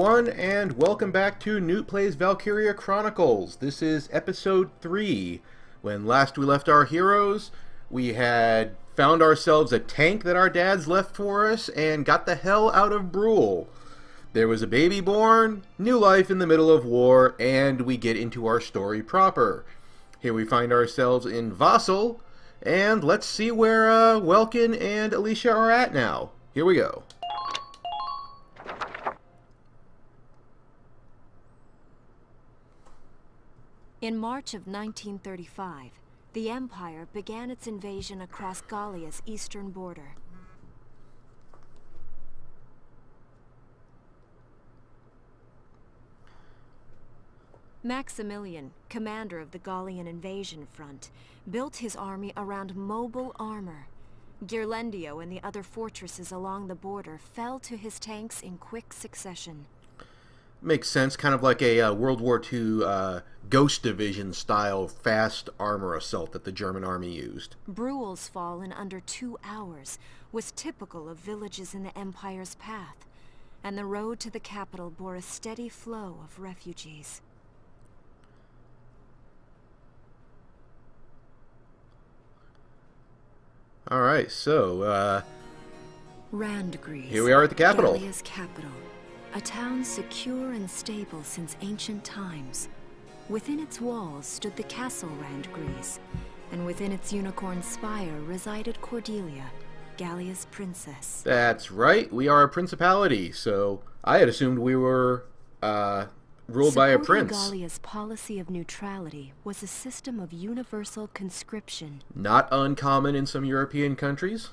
everyone, and welcome back to Nute Plays Valkyria Chronicles. This is episode 3. When last we left our heroes, we had found ourselves a tank that our dads left for us and got the hell out of Brule. There was a baby born, new life in the middle of war, and we get into our story proper. Here we find ourselves in Vassal, and let's see where Welkin and Alicia are at now. Here we go. In March of 1935, the Empire began its invasion across Gallia's eastern border. Maximilian, commander of the Gallian invasion front, built his army around mobile armor. Ghirlandaio and the other fortresses along the border fell to his tanks in quick succession. Makes sense, kind of like a World War II Ghost Division style fast armor assault that the German army used. Brule's fall in under 2 hours was typical of villages in the Empire's path, and the road to the capital bore a steady flow of refugees. Alright, so, Randgrease, here we are at the capital. Gallia's capital. A town secure and stable since ancient times. Within its walls stood the castle Randgrease, and within its unicorn spire resided Cordelia, Gallia's princess. That's right, we are a principality, so I had assumed we were, ruled by a prince. Gallia's policy of neutrality was a system of universal conscription. Not uncommon in some European countries.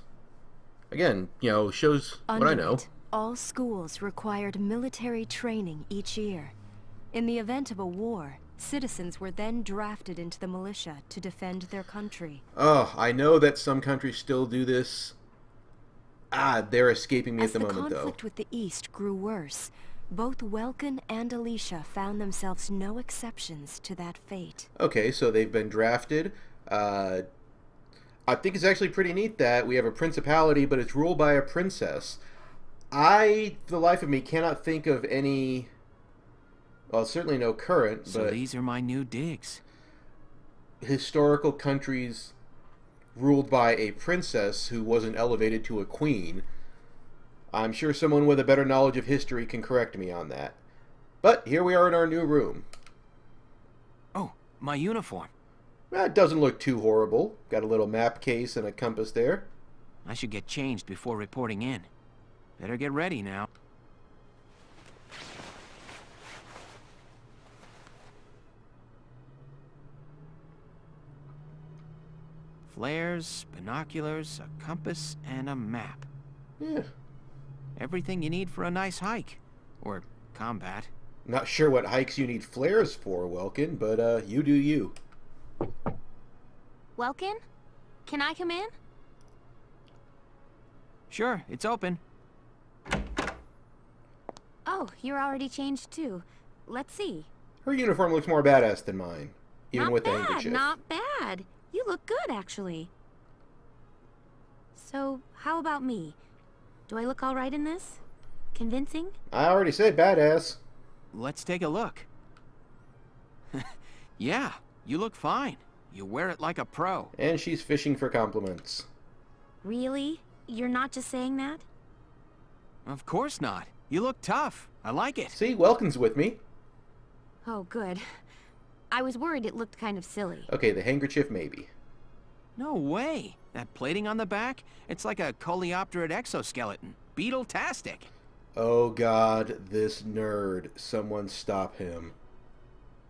Again, you know, shows what I know. All schools required military training each year. In the event of a war, citizens were then drafted into the militia to defend their country. Oh, I know that some countries still do this. They're escaping me at the moment, though. As the conflict with the East grew worse, both Welkin and Alicia found themselves no exceptions to that fate. Okay, so they've been drafted. I think it's actually pretty neat that we have a principality, but it's ruled by a princess. For the life of me, cannot think of any, well, certainly no current, So but these are my new digs. historical countries ruled by a princess who wasn't elevated to a queen. I'm sure someone with a better knowledge of history can correct me on that. But here we are in our new room. Oh, my uniform. It doesn't look too horrible. Got a little map case and a compass there. I should get changed before reporting in. Better get ready now. Flares, binoculars, a compass, and a map. Yeah. Everything you need for a nice hike. Or combat. Not sure what hikes you need flares for, Welkin, but you do you. Welkin? Can I come in? Sure, it's open. Oh, you're already changed too. Let's see. Her uniform looks more badass than mine, even Not with the bad, handkerchief. not bad. You look good, actually. So, how about me? Do I look all right in this? Convincing? I already said badass. Let's take a look. Yeah, you look fine. You wear it like a pro. And she's fishing for compliments. Really? You're not just saying that? Of course not. You look tough. I like it. See, Welkin's with me. Oh, good. I was worried it looked kind of silly. Okay, the handkerchief maybe. No way. That plating on the back, it's like a coleopterate exoskeleton. Beetle-tastic. Oh god, this nerd. Someone stop him.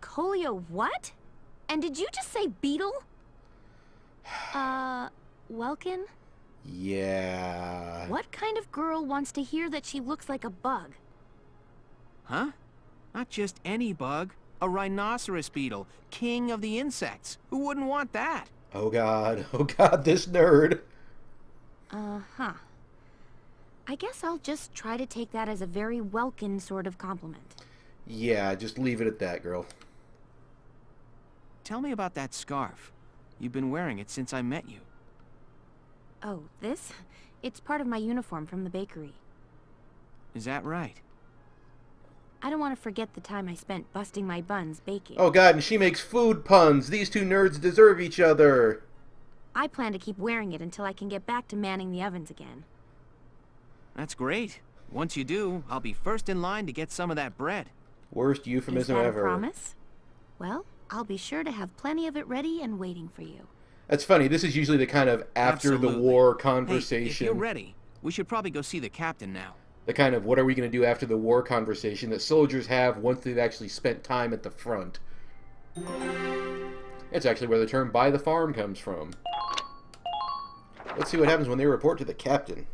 Colio what? And did you just say beetle? Welkin? Yeah. What kind of girl wants to hear that she looks like a bug? Huh? Not just any bug. A rhinoceros beetle, king of the insects. Who wouldn't want that? Oh god, this nerd. Uh-huh. I guess I'll just try to take that as a very Welkin sort of compliment. Yeah, just leave it at that, girl. Tell me about that scarf. You've been wearing it since I met you. Oh, this? It's part of my uniform from the bakery. Is that right? I don't want to forget the time I spent busting my buns baking. Oh god, and she makes food puns. These two nerds deserve each other. I plan to keep wearing it until I can get back to manning the ovens again. That's great. Once you do, I'll be first in line to get some of that bread. Worst euphemism Is that ever. a promise? Well, I'll be sure to have plenty of it ready and waiting for you. That's funny. This is usually the kind of after the Absolutely. war Hey, conversation. if you're ready, we should probably go see the captain now. The kind of what are we going to do after the war conversation that soldiers have once they've actually spent time at the front. It's actually where the term "by the farm" comes from. Let's see what happens when they report to the captain.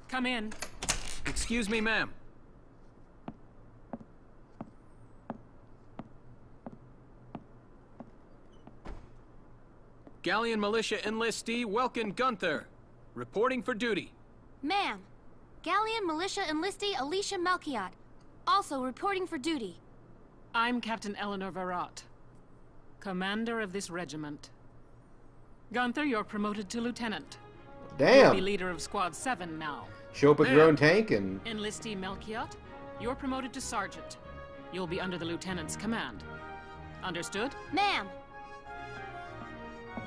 Come in. Excuse me, ma'am. Galleon Militia Enlistee Welkin Gunther, reporting for duty. Ma'am, Galleon Militia Enlistee Alicia Melchiot, also reporting for duty. I'm Captain Eleanor Varrot, commander of this regiment. Gunther, you're promoted to lieutenant. You'll be Damn! leader of Squad 7 now. Show up with your own tank and... Enlistee Melchiot, you're promoted to sergeant. You'll be under the lieutenant's command. Understood? Ma'am!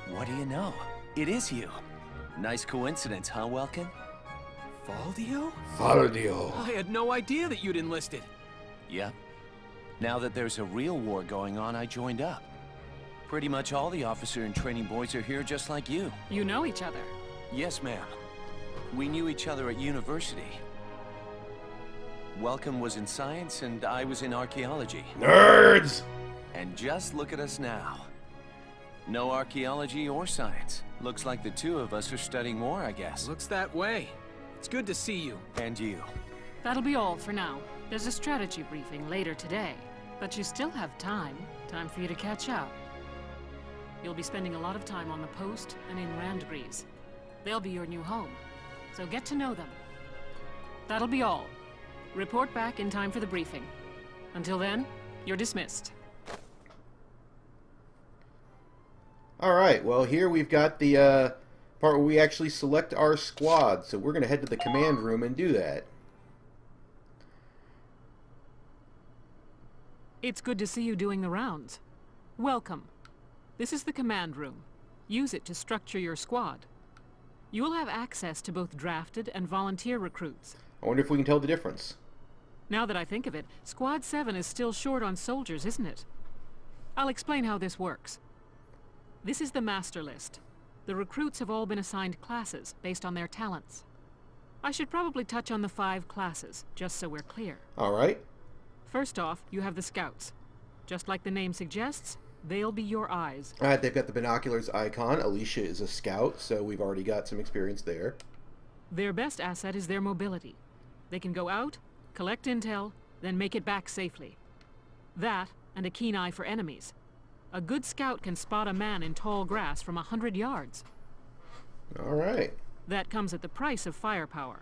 What do you know? It is you. Nice coincidence, huh, Welkin? Valdio? Valdio. I had no idea that you'd enlisted. Yep. Now that there's a real war going on, I joined up. Pretty much all the officer and training boys are here just like you. You know each other. Yes, ma'am. We knew each other at university. Welcome was in science and I was in archaeology. Nerds! And just look at us now. No archaeology or science. Looks like the two of us are studying more, I guess. Looks that way. It's good to see you. And you. That'll be all for now. There's a strategy briefing later today, but you still have time. Time for you to catch up. You'll be spending a lot of time on the post and in Randgrees. They'll be your new home, so get to know them. That'll be all. Report back in time for the briefing. Until then, you're dismissed. Alright, well here we've got the part where we actually select our squad, so we're going to head to the command room and do that. It's good to see you doing the rounds. Welcome. This is the command room. Use it to structure your squad. You will have access to both drafted and volunteer recruits. I wonder if we can tell the difference. Now that I think of it, Squad 7 is still short on soldiers, isn't it? I'll explain how this works. This is the master list. The recruits have all been assigned classes based on their talents. I should probably touch on the 5 classes, just so we're clear. Alright. First off, you have the scouts. Just like the name suggests, they'll be your eyes. Alright, they've got the binoculars icon. Alicia is a scout, so we've already got some experience there. Their best asset is their mobility. They can go out, collect intel, then make it back safely. That, and a keen eye for enemies. A good scout can spot a man in tall grass from 100 yards. Alright. That comes at the price of firepower.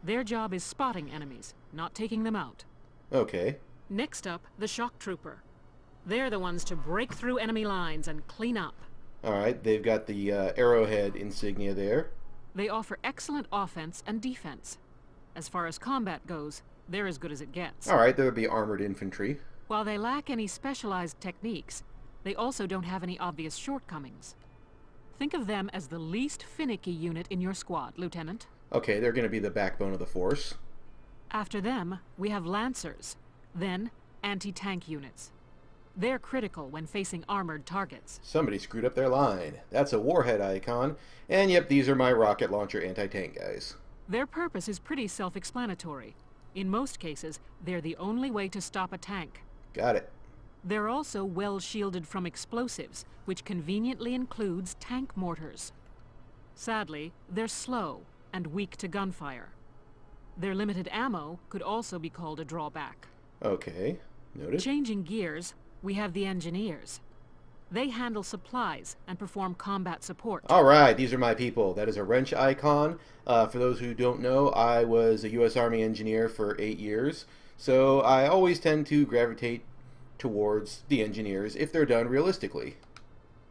Their job is spotting enemies, not taking them out. Okay. Next up, the shock trooper. They're the ones to break through enemy lines and clean up. Alright, they've got the arrowhead insignia there. They offer excellent offense and defense. As far as combat goes, they're as good as it gets. Alright, there would be armored infantry. While they lack any specialized techniques, they also don't have any obvious shortcomings. Think of them as the least finicky unit in your squad, Lieutenant. Okay, they're going to be the backbone of the force. After them, we have Lancers, then anti-tank units. They're critical when facing armored targets. Somebody screwed up their line. That's a warhead icon. And yep, these are my rocket launcher anti-tank guys. Their purpose is pretty self-explanatory. In most cases, they're the only way to stop a tank. Got it. They're also well shielded from explosives, which conveniently includes tank mortars. Sadly, they're slow and weak to gunfire. Their limited ammo could also be called a drawback. Okay, noted. Changing gears, we have the engineers. They handle supplies and perform combat support. Alright, these are my people. That is a wrench icon. For those who don't know, I was a U.S. Army engineer for 8 years, so I always tend to gravitate towards the engineers if they're done realistically.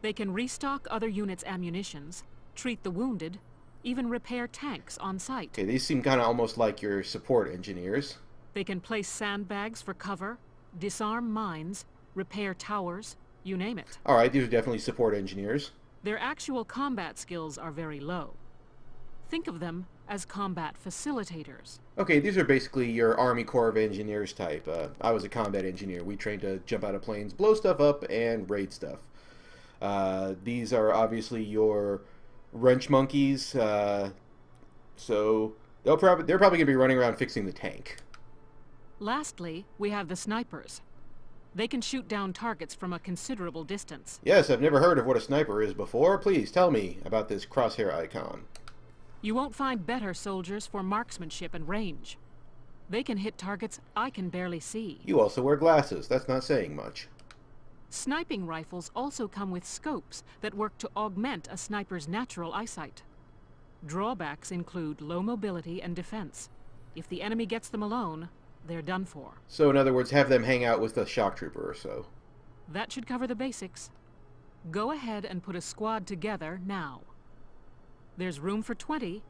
They can restock other units' ammunitions, treat the wounded, even repair tanks on site. Okay, these seem kind of almost like your support engineers. They can place sandbags for cover, disarm mines, repair towers, you name it. Alright, these are definitely support engineers. Their actual combat skills are very low. Think of them as combat facilitators. Okay, these are basically your Army Corps of Engineers type. I was a combat engineer. We trained to jump out of planes, blow stuff up, and raid stuff. These are obviously your wrench monkeys, so they're probably going to be running around fixing the tank. Lastly, we have the snipers. They can shoot down targets from a considerable distance. Yes, I've never heard of what a sniper is before. Please tell me about this crosshair icon. You won't find better soldiers for marksmanship and range. They can hit targets I can barely see. You also wear glasses. That's not saying much. Sniping rifles also come with scopes that work to augment a sniper's natural eyesight. Drawbacks include low mobility and defense. If the enemy gets them alone, they're done for. So in other words, have them hang out with a shock trooper or so. That should cover the basics. Go ahead and put a squad together now. There's room for 20,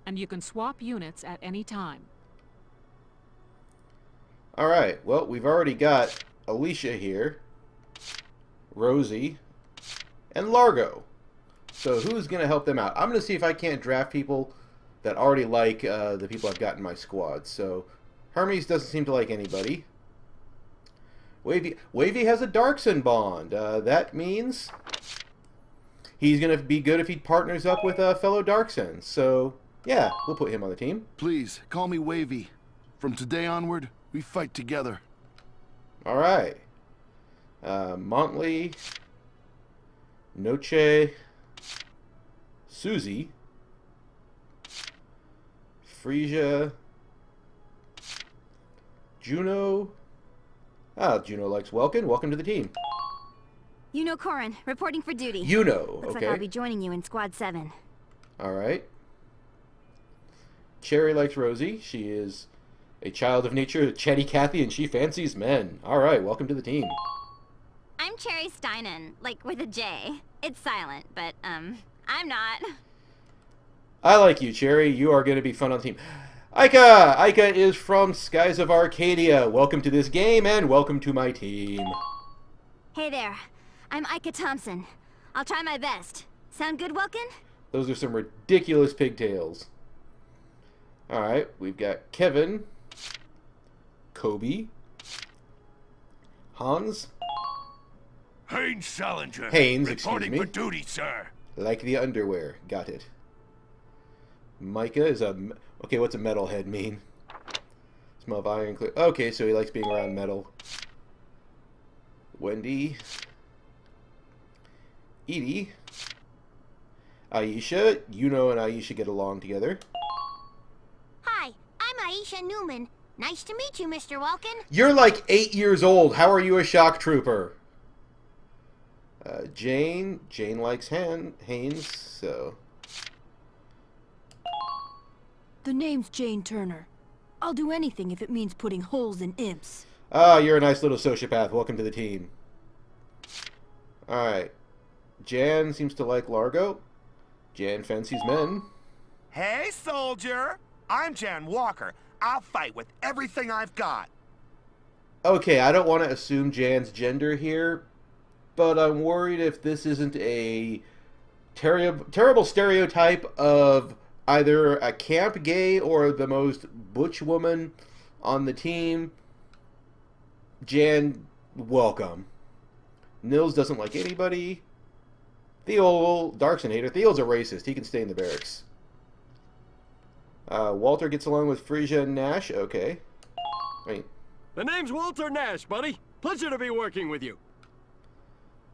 and you can swap units at any time. Alright, well, we've already got Alicia here, Rosie, and Largo. So who's going to help them out? I'm going to see if I can't draft people that already like the people I've got in my squad. So Hermes doesn't seem to like anybody. Wavy has a Darkson bond. That means he's going to be good if he partners up with a fellow Darkson. So, yeah, we'll put him on the team. Please, call me Wavy. From today onward, we fight together. Alright. Montley, Noche, Susie, Frisia, Juno. Juno likes Welkin. Welcome to the team. Corin, reporting for duty. Looks Looks like I'll be joining you in Squad 7. Alright. Cherry likes Rosie. She is a child of nature, chatty Cathy, and she fancies men. Alright, welcome to the team. I'm Cherry Steinen, like with a J. It's silent, but, I'm not. I like you, Cherry. You are going to be fun on the team. Ica! Ica is from Skies of Arcadia. Welcome to this game, and welcome to my team. Hey there. I'm Ica Thompson. I'll try my best. Sound good, Welkin? Those are some ridiculous pigtails. Alright, we've got Kevin, Kobe, Hans, Haynes Salinger. Haynes, excuse reporting me. for duty, sir. Like the underwear. Got it. Micah is a... Okay, what's a metalhead mean? Smell of iron clear. Okay, so he likes being around metal. Wendy. Edie. Aisha. And Aisha get along together. Hi, I'm Aisha Newman. Nice to meet you, Mr. Welkin. You're like 8 years old. How are you a shock trooper? Jane. Jane likes Haynes, so... The name's Jane Turner. I'll do anything if it means putting holes in imps. You're a nice little sociopath. Welcome to the team. Alright. Jan seems to like Largo. Jan fancies men. Hey, soldier. I'm Jan Walker. I'll fight with everything I've got. Okay, I don't want to assume Jan's gender here, but I'm worried if this isn't a terrible stereotype of either a camp gay or the most butch woman on the team. Jan, welcome. Nils doesn't like anybody. Theo, Darkson hater. Theo's a racist. He can stay in the barracks. Walter gets along with Frisia and Nash. Okay. Wait. The name's Walter Nash, buddy. Pleasure to be working with you.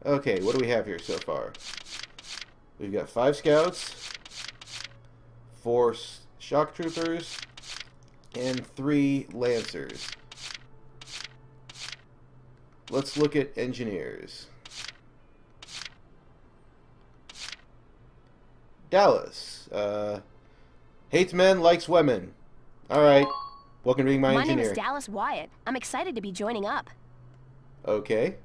Okay, what do we have here so far? We've got 5 scouts, 4 shock troopers, and 3 lancers. Let's look at engineers. Dallas. Hates men, likes women. Alright. Welcome to being my engineer. My name is Dallas Wyatt. I'm excited to be joining up. Okay.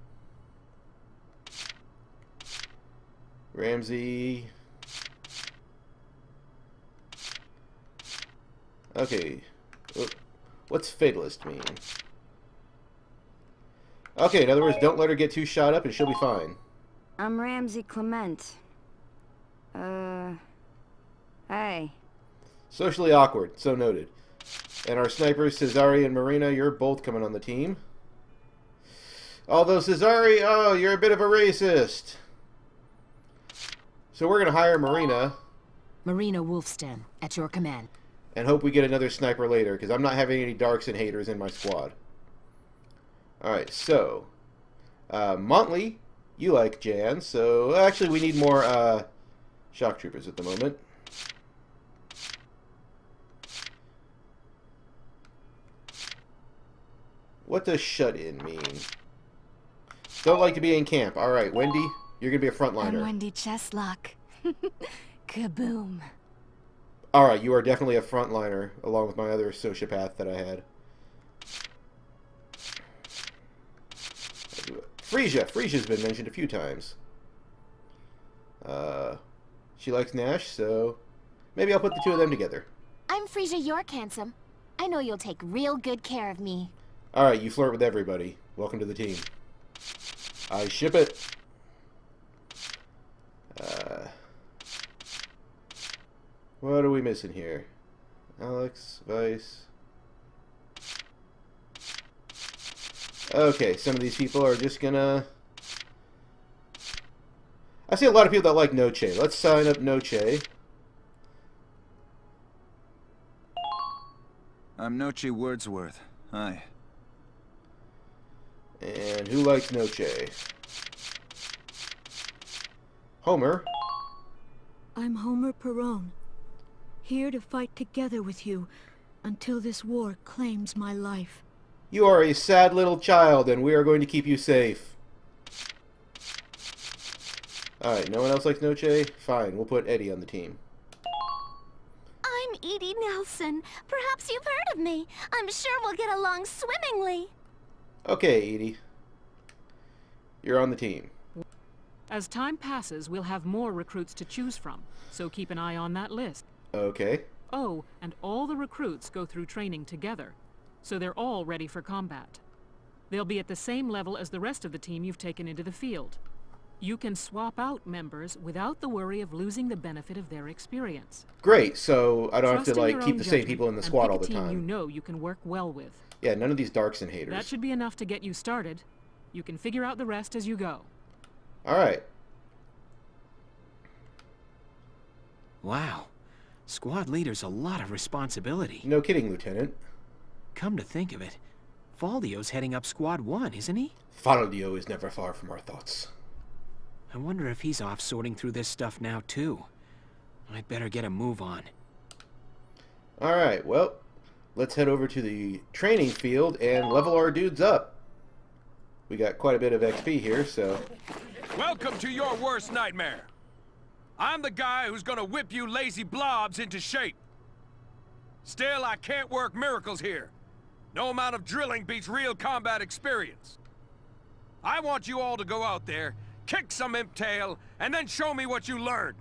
Ramsey. Okay. What's fatalist mean? Okay, in other words, don't let her get too shot up and she'll be fine. I'm Ramsey Clement. Hey. Socially awkward, so noted. And our snipers, Cesare and Marina, you're both coming on the team. Although Cesare, oh, you're a bit of a racist. So we're going to hire Marina. Marina Wolfston, at your command. And hope we get another sniper later, because I'm not having any darks and haters in my squad. Alright, so... Montley, you like Jan, so... Actually, we need more, shock troopers at the moment. What does shut-in mean? Don't like to be in camp. Alright, Wendy, you're going to be a frontliner. I'm Wendy Cheslock. Kaboom. Alright, you are definitely a frontliner, along with my other sociopath that I had. Frisia. Frisia's been mentioned a few times. She likes Nash, so maybe I'll put the two of them together. I'm Frisia York, handsome. I know you'll take real good care of me. Alright, you flirt with everybody. Welcome to the team. I ship it. What are we missing here? Alex, Vice. Okay, some of these people are just gonna... I see a lot of people that like Nute. Let's sign up Nute. I'm Noche Wordsworth. Hi. And who likes Nute? Homer. I'm Homer Perone, here to fight together with you until this war claims my life. You are a sad little child, and we are going to keep you safe. Alright, no one else likes Nute? Fine, we'll put Eddie on the team. I'm Edie Nelson. Perhaps you've heard of me. I'm sure we'll get along swimmingly. Okay, Edie. You're on the team. As time passes, we'll have more recruits to choose from, so keep an eye on that list. Okay. Oh, and all the recruits go through training together, so they're all ready for combat. They'll be at the same level as the rest of the team you've taken into the field. You can swap out members without the worry of losing the benefit of their experience. Great, so I don't Trust have to, in like, your keep own the same judgment people in the and squad pick all a the team time. you know you can work well with. Yeah, none of these darks and haters. That should be enough to get you started. You can figure out the rest as you go. Alright. Wow. Squad leader's a lot of responsibility. No kidding, Lieutenant. Come to think of it, Faldio's heading up Squad 1, isn't he? Faldio is never far from our thoughts. I wonder if he's off sorting through this stuff now, too. I'd better get a move on. Alright, well, let's head over to the training field and level our dudes up. We got quite a bit of XP here, so... Welcome to your worst nightmare. I'm the guy who's gonna whip you lazy blobs into shape. Still, I can't work miracles here. No amount of drilling beats real combat experience. I want you all to go out there, kick some imp tail, and then show me what you learned.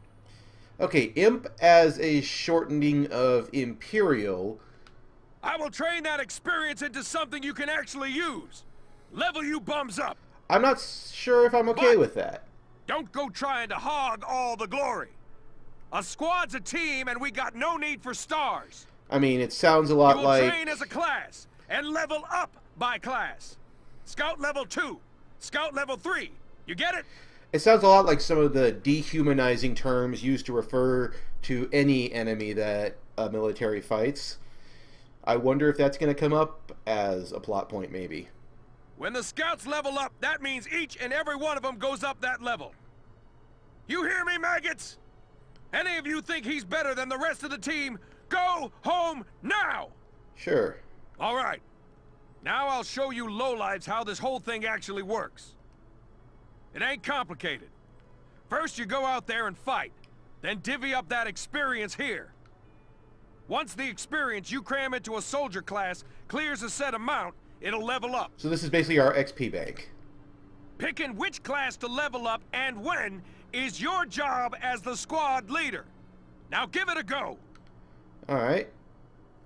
Okay, imp as a shortening of imperial. I will train that experience into something you can actually use. Level you bums up. I'm not sure if I'm okay with that. Don't go trying to hog all the glory. A squad's a team, and we got no need for stars. I mean, it sounds a lot you will like... train as a class, and level up by class. Scout level 2, Scout level 3. You get it? It sounds a lot like some of the dehumanizing terms used to refer to any enemy that a military fights. I wonder if that's going to come up as a plot point, maybe. When the scouts level up, that means each and every one of them goes up that level. You hear me, maggots? Any of you think he's better than the rest of the team, go home now! Sure. All right. Now I'll show you lowlives how this whole thing actually works. It ain't complicated. First you go out there and fight, then divvy up that experience here. Once the experience you cram into a soldier class clears a set amount, it'll level up. So this is basically our XP bank. Picking which class to level up and when is your job as the squad leader. Now give it a go. Alright.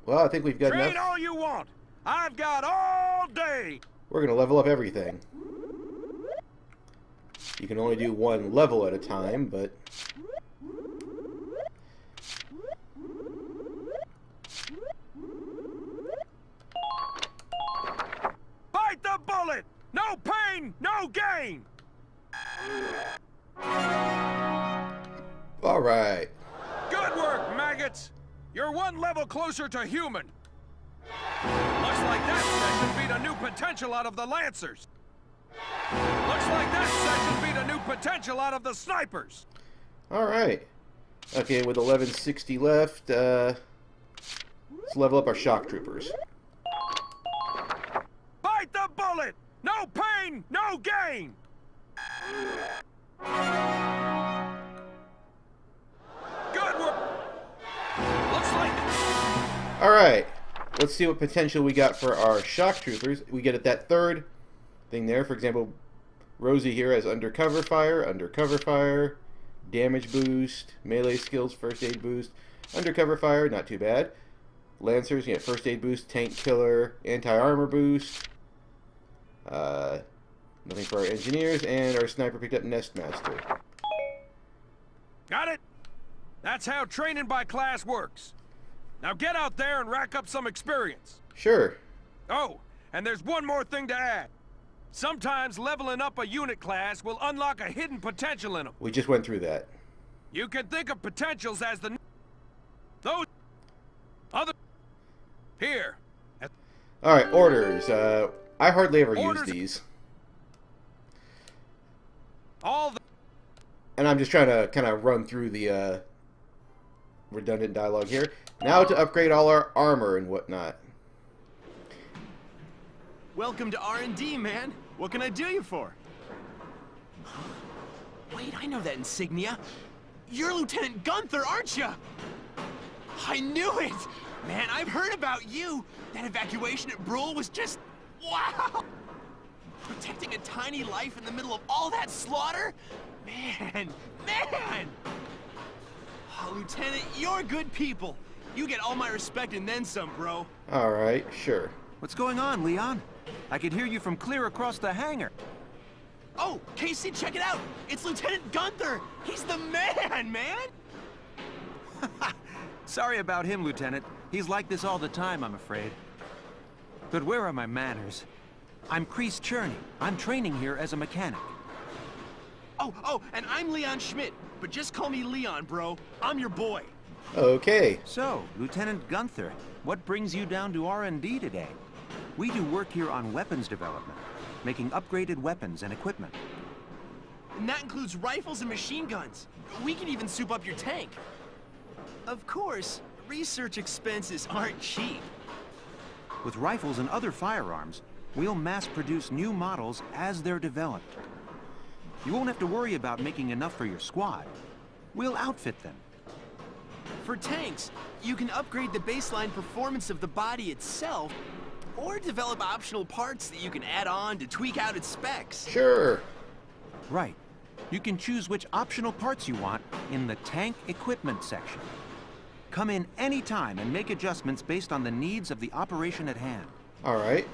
Well, I think we've got Train enough. all you want. I've got all day. We're going to level up everything. You can only do one level at a time, but... Bite the bullet! No pain, no gain! Alright. Good work, maggots! You're one level closer to human. Looks like that section beat a new potential out of the Lancers. Looks like that section beat a new potential out of the snipers. Alright. Okay, with 1160 left, let's level up our shock troopers. Bite the bullet! No pain, no gain! Good work! Looks like... Alright. Let's see what potential we got for our shock troopers. We get at that third thing there. For example, Rosie here has undercover fire, damage boost, melee skills, first aid boost, undercover fire, not too bad. Lancers, you get first aid boost, tank killer, anti-armor boost. Nothing for our engineers, and our sniper picked up Nestmaster. Got it? That's how training by class works. Now get out there and rack up some experience. Sure. Oh, and there's one more thing to add. Sometimes leveling up a unit class will unlock a hidden potential in them. We just went through that. You can think of potentials as those other... Here. Alright, orders. I hardly ever use these. All the... And I'm just trying to kind of run through the redundant dialogue here. Now to upgrade all our armor and whatnot. Welcome to R&D, man. What can I do you for? Wait, I know that insignia. You're Lieutenant Gunther, aren't you? I knew it! Man, I've heard about you. That evacuation at Brule was just... wow! Protecting a tiny life in the middle of all that slaughter? Man! Oh, Lieutenant, you're good people. You get all my respect and then some, bro. Alright, sure. What's going on, Leon? I could hear you from clear across the hangar. Oh, Casey, check it out! It's Lieutenant Gunther! He's the man! Sorry about him, Lieutenant. He's like this all the time, I'm afraid. But where are my manners? I'm Kreese Cherney. I'm training here as a mechanic. Oh, and I'm Leon Schmidt. But just call me Leon, bro. I'm your boy. Okay. So, Lieutenant Gunther, what brings you down to R&D today? We do work here on weapons development, making upgraded weapons and equipment. And that includes rifles and machine guns. We can even soup up your tank. Of course, research expenses aren't cheap. With rifles and other firearms, we'll mass-produce new models as they're developed. You won't have to worry about making enough for your squad. We'll outfit them. For tanks, you can upgrade the baseline performance of the body itself, or develop optional parts that you can add on to tweak out its specs. Sure. Right. You can choose which optional parts you want in the tank equipment section. Come in any time and make adjustments based on the needs of the operation at hand. Alright.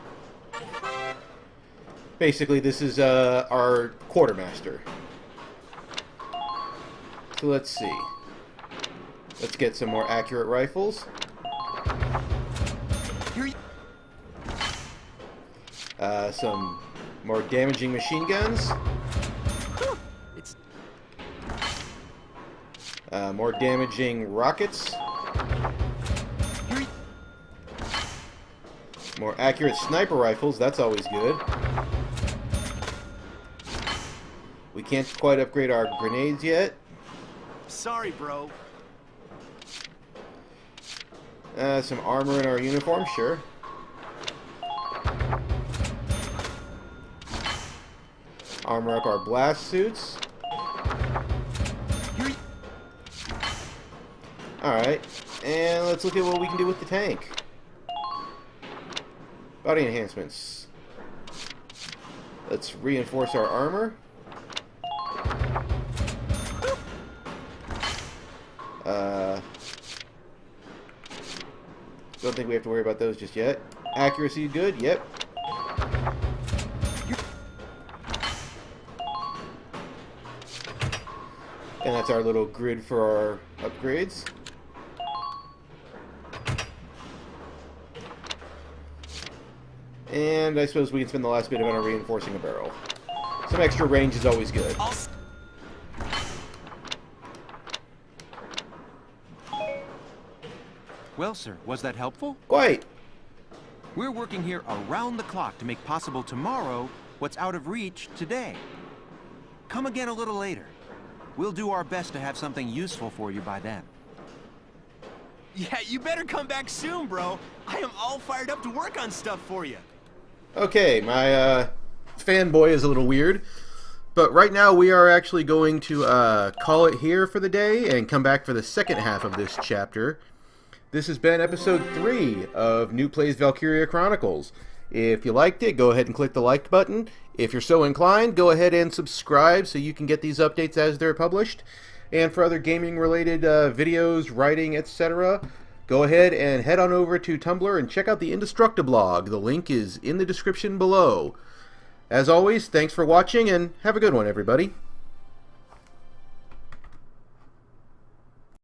Basically, this is our quartermaster. So let's see. Let's get some more accurate rifles. Some more damaging machine guns. More damaging rockets. More accurate sniper rifles, that's always good. We can't quite upgrade our grenades yet. Sorry, bro. Some armor in our uniform, sure. Armor up our blast suits. Alright, and let's look at what we can do with the tank. Body enhancements. Let's reinforce our armor. Don't think we have to worry about those just yet. Accuracy good, yep. And that's our little grid for our upgrades. And I suppose we can spend the last bit of it on reinforcing a barrel. Some extra range is always good. Well, sir, was that helpful? Quite. We're working here around the clock to make possible tomorrow what's out of reach today. Come again a little later. We'll do our best to have something useful for you by then. Yeah, you better come back soon, bro. I am all fired up to work on stuff for you. Okay, my fanboy is a little weird. But right now we are actually going to call it here for the day and come back for the second half of this chapter. This has been episode 3 of Nute Plays Valkyria Chronicles. If you liked it, go ahead and click the like button. If you're so inclined, go ahead and subscribe so you can get these updates as they're published. And for other gaming-related videos, writing, etc., go ahead and head on over to Tumblr and check out the Indestructible blog. The link is in the description below. As always, thanks for watching, and have a good one, everybody.